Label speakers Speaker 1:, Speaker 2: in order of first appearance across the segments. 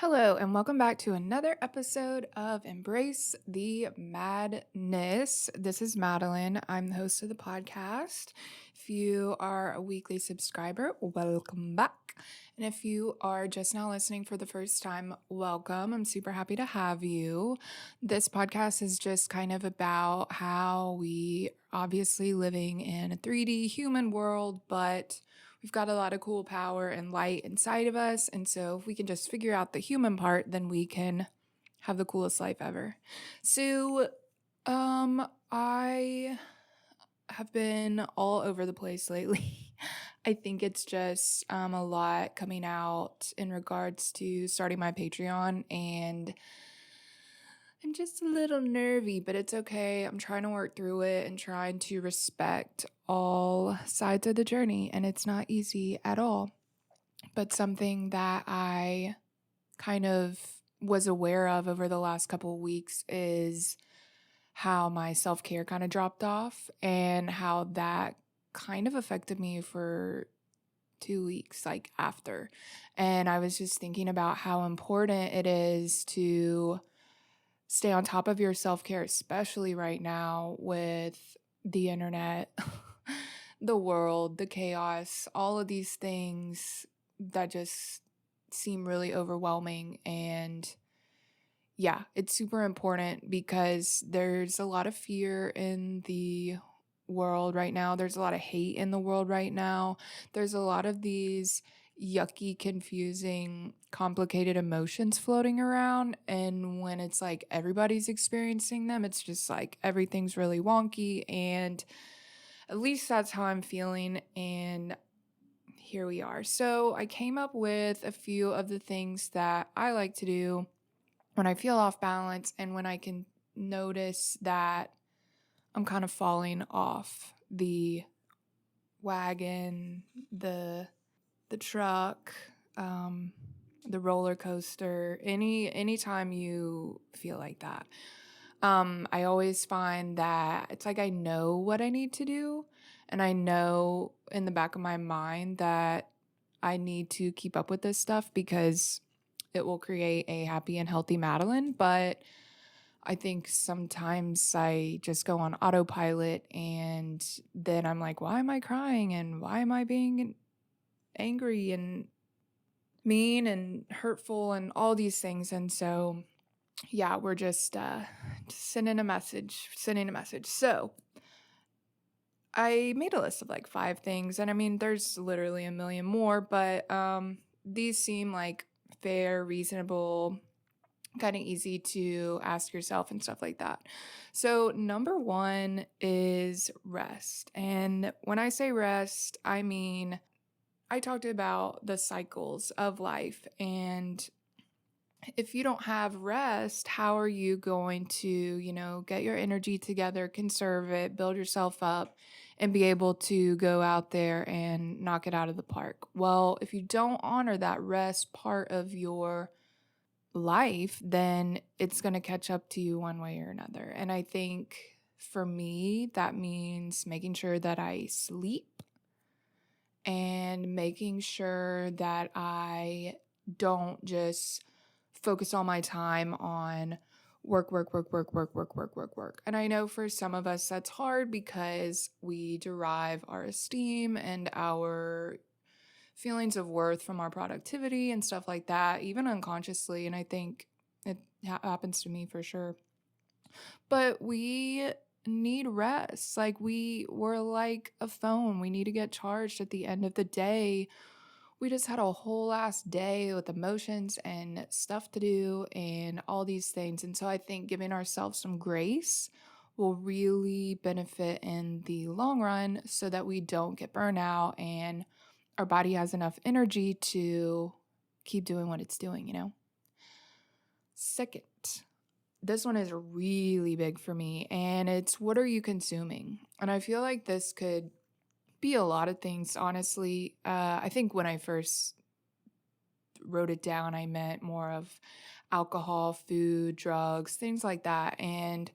Speaker 1: Hello, and welcome back to another episode of Embrace the Madness. This is Madeline. I'm the host of the podcast. If you are a weekly subscriber, welcome back. And if you are just now listening for the first time, welcome. I'm super happy to have you. This podcast is just kind of about how we obviously living in a 3D human world, but we've got a lot of cool power and light inside of us. And so if we can just figure out the human part, then we can have the coolest life ever. So, I have been all over the place lately. I think it's just a lot coming out in regards to starting my Patreon, and I'm just a little nervy, but it's okay. I'm trying to work through it and trying to respect all sides of the journey, and it's not easy at all. But something that I kind of was aware of over the last couple of weeks is how my self-care kind of dropped off and how that kind of affected me for 2 weeks, like after. And I was just thinking about how important it is to stay on top of your self-care, especially right now with the internet, the world, the chaos, all of these things that just seem really overwhelming. And yeah, it's super important because there's a lot of fear in the world right now. There's a lot of hate in the world right now. There's a lot of these yucky, confusing, complicated emotions floating around. And when it's like everybody's experiencing them, it's just like everything's really wonky. And at least that's how I'm feeling. And here we are. So I came up with a few of the things that I like to do when I feel off balance and when I can notice that I'm kind of falling off the wagon, the truck, the roller coaster, anytime you feel like that. I always find that it's like I know what I need to do, and I know in the back of my mind that I need to keep up with this stuff because it will create a happy and healthy Madeline. But I think sometimes I just go on autopilot, and then I'm like, why am I crying? And why am I being angry and mean and hurtful and all these things? And so, yeah, we're just sending a message. So I made a list of like 5 things, and I mean, there's literally a million more, but these seem like fair, reasonable, kind of easy to ask yourself and stuff like that. So, number one is rest. And when I say rest, I mean, I talked about the cycles of life. And if you don't have rest, how are you going to, get your energy together, conserve it, build yourself up, and be able to go out there and knock it out of the park? Well, if you don't honor that rest part of your life, then it's going to catch up to you one way or another. And I think for me, that means making sure that I sleep and making sure that I don't just focus all my time on work, work, work, work, work, work, work, work, work. And I know for some of us that's hard because we derive our esteem and our feelings of worth from our productivity and stuff like that, even unconsciously. And I think it happens to me for sure. But we need rest. Like we're like a phone. We need to get charged at the end of the day. We just had a whole last day with emotions and stuff to do and all these things. And so I think giving ourselves some grace will really benefit in the long run so that we don't get burnt out and our body has enough energy to keep doing what it's doing. Second, this one is really big for me, and it's what are you consuming? And I feel like this could be a lot of things, honestly. I think when I first wrote it down, I meant more of alcohol, food, drugs, things like that. And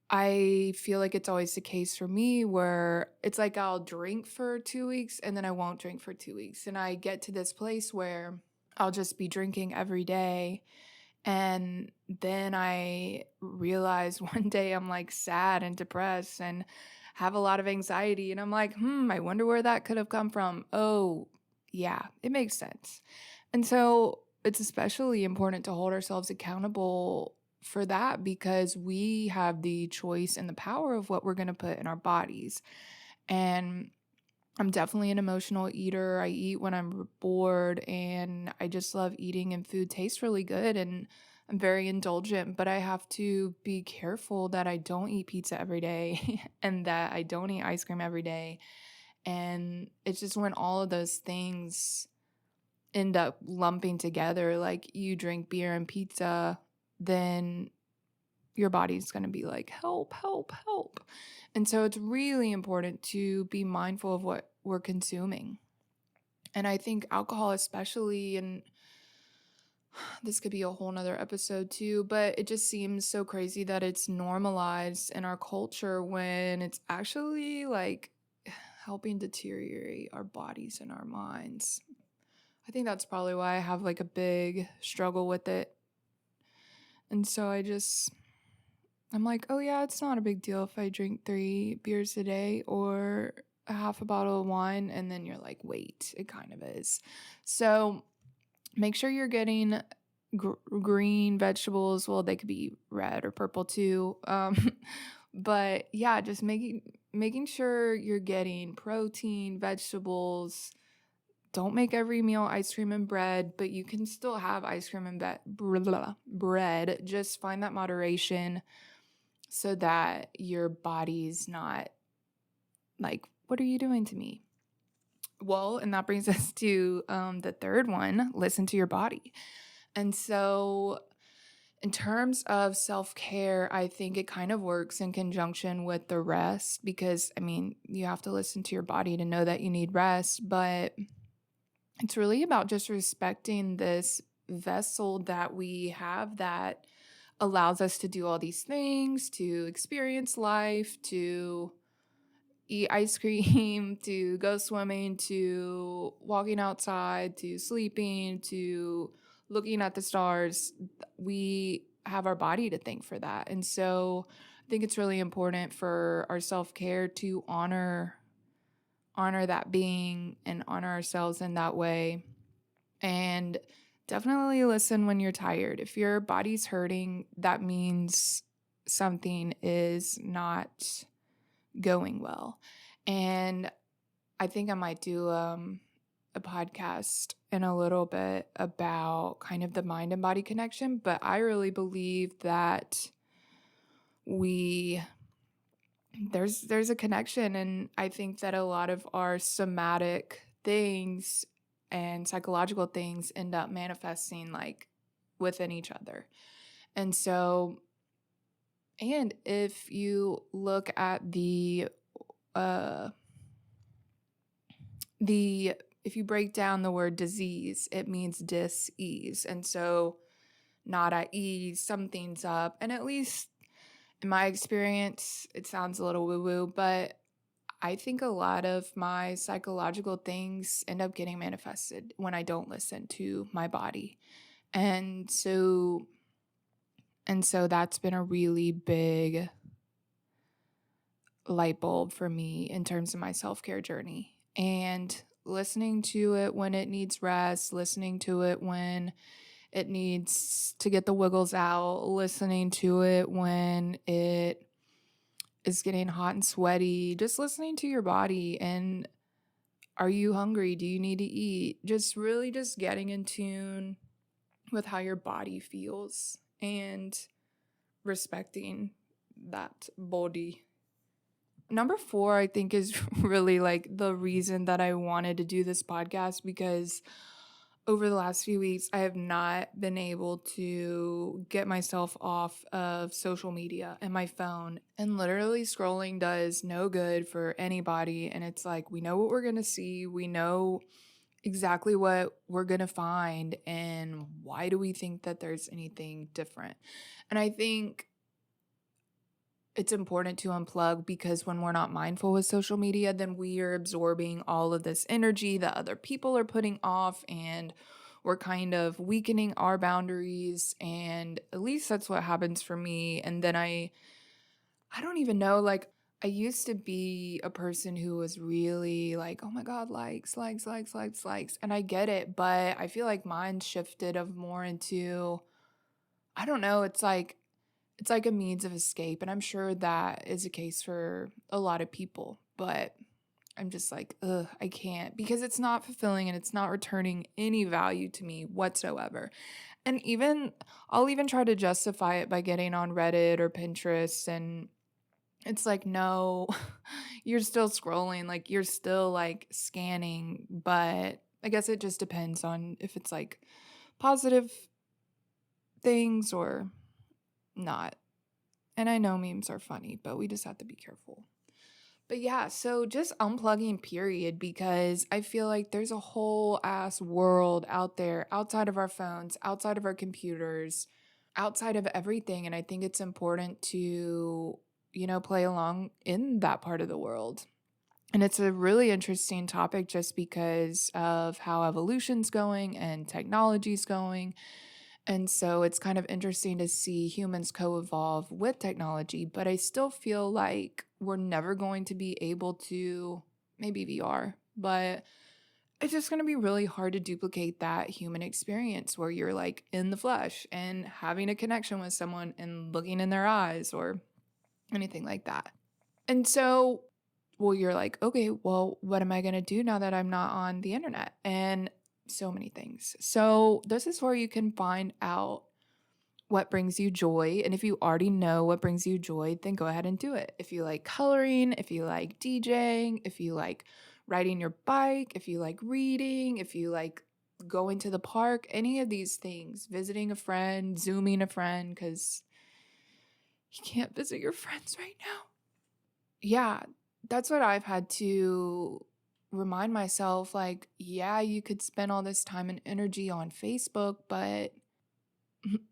Speaker 1: I feel like it's always the case for me where it's like I'll drink for 2 weeks and then I won't drink for 2 weeks. And I get to this place where I'll just be drinking every day. And then I realized one day I'm like sad and depressed and have a lot of anxiety. And I'm like, I wonder where that could have come from. Oh, yeah, it makes sense. And so it's especially important to hold ourselves accountable for that because we have the choice and the power of what we're going to put in our bodies. And I'm definitely an emotional eater. I eat when I'm bored and I just love eating, and food tastes really good and I'm very indulgent, but I have to be careful that I don't eat pizza every day and that I don't eat ice cream every day. And it's just when all of those things end up lumping together, like you drink beer and pizza, then your body's going to be like, help, help, help. And so it's really important to be mindful of what we're consuming. And I think alcohol, especially, and this could be a whole nother episode too, but it just seems so crazy that it's normalized in our culture when it's actually like helping deteriorate our bodies and our minds. I think that's probably why I have like a big struggle with it. And so I'm like, oh yeah, it's not a big deal if I drink 3 beers a day or a half a bottle of wine. And then you're like, wait, it kind of is. So make sure you're getting green vegetables. Well, they could be red or purple too. But yeah, just making sure you're getting protein, vegetables. Don't make every meal ice cream and bread, but you can still have ice cream and bread. Just find that moderation so that your body's not like, what are you doing to me? Well, and that brings us to the third one, listen to your body. And so, in terms of self care, I think it kind of works in conjunction with the rest because, I mean, you have to listen to your body to know that you need rest, but it's really about just respecting this vessel that we have that allows us to do all these things, to experience life, to eat ice cream, to go swimming, to walking outside, to sleeping, to looking at the stars. We have our body to thank for that. And so I think it's really important for our self-care to honor that being and honor ourselves in that way. And definitely listen when you're tired. If your body's hurting, that means something is not going well. And I think I might do a podcast in a little bit about kind of the mind and body connection, but I really believe that we there's a connection, and I think that a lot of our somatic things and psychological things end up manifesting like within each other. And so, and if you look at uh the if you break down the word disease, it means dis-ease. And so not at ease, something's up. And at least in my experience, it sounds a little woo-woo, but I think a lot of my psychological things end up getting manifested when I don't listen to my body. And so that's been a really big light bulb for me in terms of my self-care journey. And listening to it when it needs rest, listening to it when it needs to get the wiggles out, listening to it when it is getting hot and sweaty, just listening to your body. And are you hungry? Do you need to eat? Just really just getting in tune with how your body feels and respecting that body. Number 4, I think, is really like the reason that I wanted to do this podcast, because over the last few weeks, I have not been able to get myself off of social media and my phone. And literally, scrolling does no good for anybody. And it's like, we know what we're going to see. We know exactly what we're going to find. And why do we think that there's anything different? And I think it's important to unplug, because when we're not mindful with social media, then we are absorbing all of this energy that other people are putting off, and we're kind of weakening our boundaries, and at least that's what happens for me. And then I don't even know, like, I used to be a person who was really like, "Oh my god, likes, likes, likes, likes, likes." And I get it, but I feel like mine shifted of more into, I don't know, it's like a means of escape, and I'm sure that is a case for a lot of people, but I'm just like, "Ugh, I can't," because it's not fulfilling and it's not returning any value to me whatsoever. And even I'll even try to justify it by getting on Reddit or Pinterest, and it's like, "No, you're still scrolling, like, you're still, like, scanning," but I guess it just depends on if it's, like, positive things or not. And I know memes are funny, but we just have to be careful. But yeah, so just unplugging, period, because I feel like there's a whole ass world out there outside of our phones, outside of our computers, outside of everything. And I think it's important to, play along in that part of the world. And it's a really interesting topic just because of how evolution's going and technology's going. And so it's kind of interesting to see humans co evolve with technology, but I still feel like we're never going to be able to, maybe VR, but it's just going to be really hard to duplicate that human experience where you're like in the flesh and having a connection with someone and looking in their eyes or anything like that. And so, well, you're like, okay, well, what am I going to do now that I'm not on the internet? And so many things. So, this is where you can find out what brings you joy. And if you already know what brings you joy, then go ahead and do it. If you like coloring, if you like DJing, if you like riding your bike, if you like reading, if you like going to the park, any of these things, visiting a friend, Zooming a friend, because you can't visit your friends right now. Yeah, that's what I've had to remind myself, like, yeah, you could spend all this time and energy on Facebook, but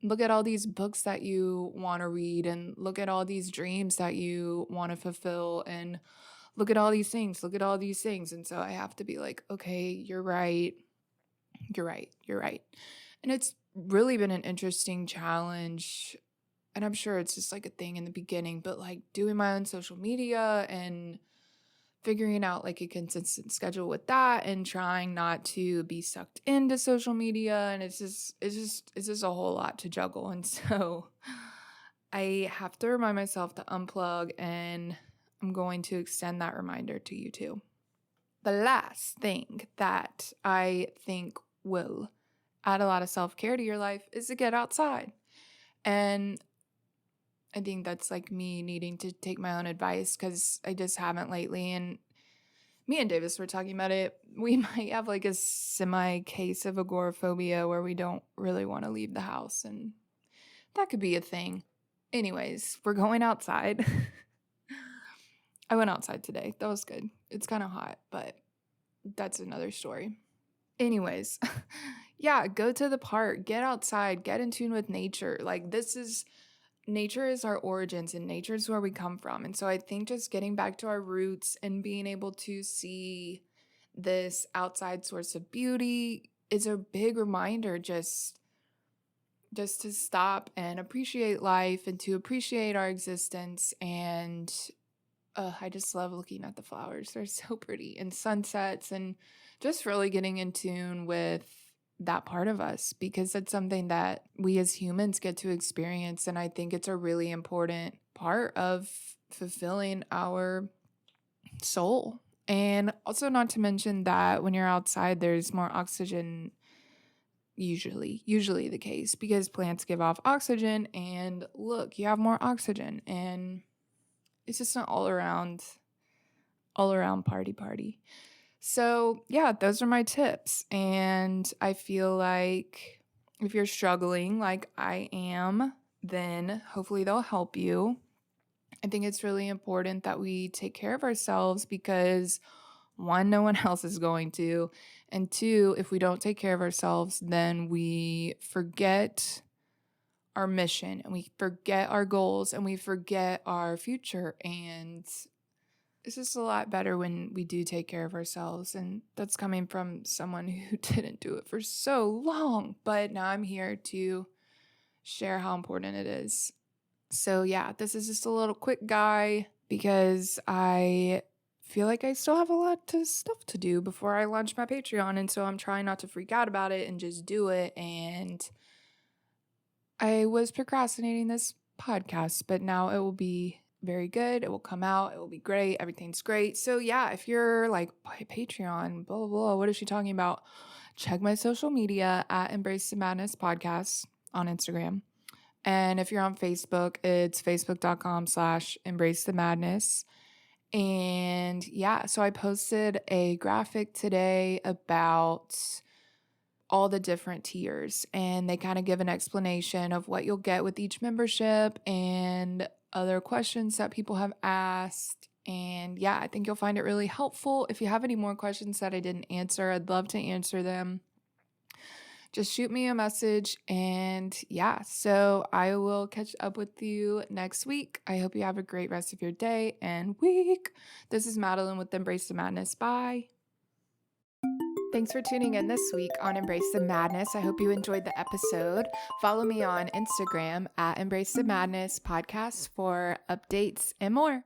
Speaker 1: look at all these books that you want to read, and look at all these dreams that you want to fulfill, and look at all these things, look at all these things. And so I have to be like, okay, you're right. You're right. You're right. And it's really been an interesting challenge. And I'm sure it's just like a thing in the beginning, but like doing my own social media and figuring out like a consistent schedule with that and trying not to be sucked into social media, and it's just a whole lot to juggle. And so I have to remind myself to unplug, and I'm going to extend that reminder to you too. The last thing that I think will add a lot of self-care to your life is to get outside. And I think that's like me needing to take my own advice because I just haven't lately. And me and Davis were talking about it. We might have like a semi case of agoraphobia where we don't really want to leave the house, and that could be a thing. Anyways, we're going outside. I went outside today. That was good. It's kind of hot, but that's another story. Anyways, yeah, go to the park, get outside, get in tune with nature. Like, nature is our origins and nature is where we come from. And so I think just getting back to our roots and being able to see this outside source of beauty is a big reminder just to stop and appreciate life and to appreciate our existence. And I just love looking at the flowers. They're so pretty, and sunsets, and just really getting in tune with that part of us, because it's something that we as humans get to experience. And I think it's a really important part of fulfilling our soul. And also, not to mention that when you're outside, there's more oxygen, usually the case, because plants give off oxygen, and look, you have more oxygen, and it's just an all around party. So, yeah, those are my tips. And I feel like if you're struggling like I am, then hopefully they'll help you. I think it's really important that we take care of ourselves because one, no one else is going to. And two, if we don't take care of ourselves, then we forget our mission and we forget our goals and we forget our future. And it's just a lot better when we do take care of ourselves. And that's coming from someone who didn't do it for so long. But now I'm here to share how important it is. So, yeah, this is just a little quick guy because I feel like I still have a lot of stuff to do before I launch my Patreon. And so I'm trying not to freak out about it and just do it. And I was procrastinating this podcast, but now it will be very good. It will come out. It will be great. Everything's great. So, yeah, if you're like, Patreon, blah, blah, blah, what is she talking about? Check my social media at Embrace the Madness Podcast on Instagram. And if you're on Facebook, it's facebook.com/embrace the madness. And yeah, so I posted a graphic today about all the different tiers, and they kind of give an explanation of what you'll get with each membership and other questions that people have asked. And yeah, I think you'll find it really helpful. If you have any more questions that I didn't answer, I'd love to answer them. Just shoot me a message. And yeah, so I will catch up with you next week. I hope you have a great rest of your day and week. This is Madeline with Embrace the Madness. Bye. Thanks for tuning in this week on Embrace the Madness. I hope you enjoyed the episode. Follow me on Instagram at Embrace the Madness Podcast for updates and more.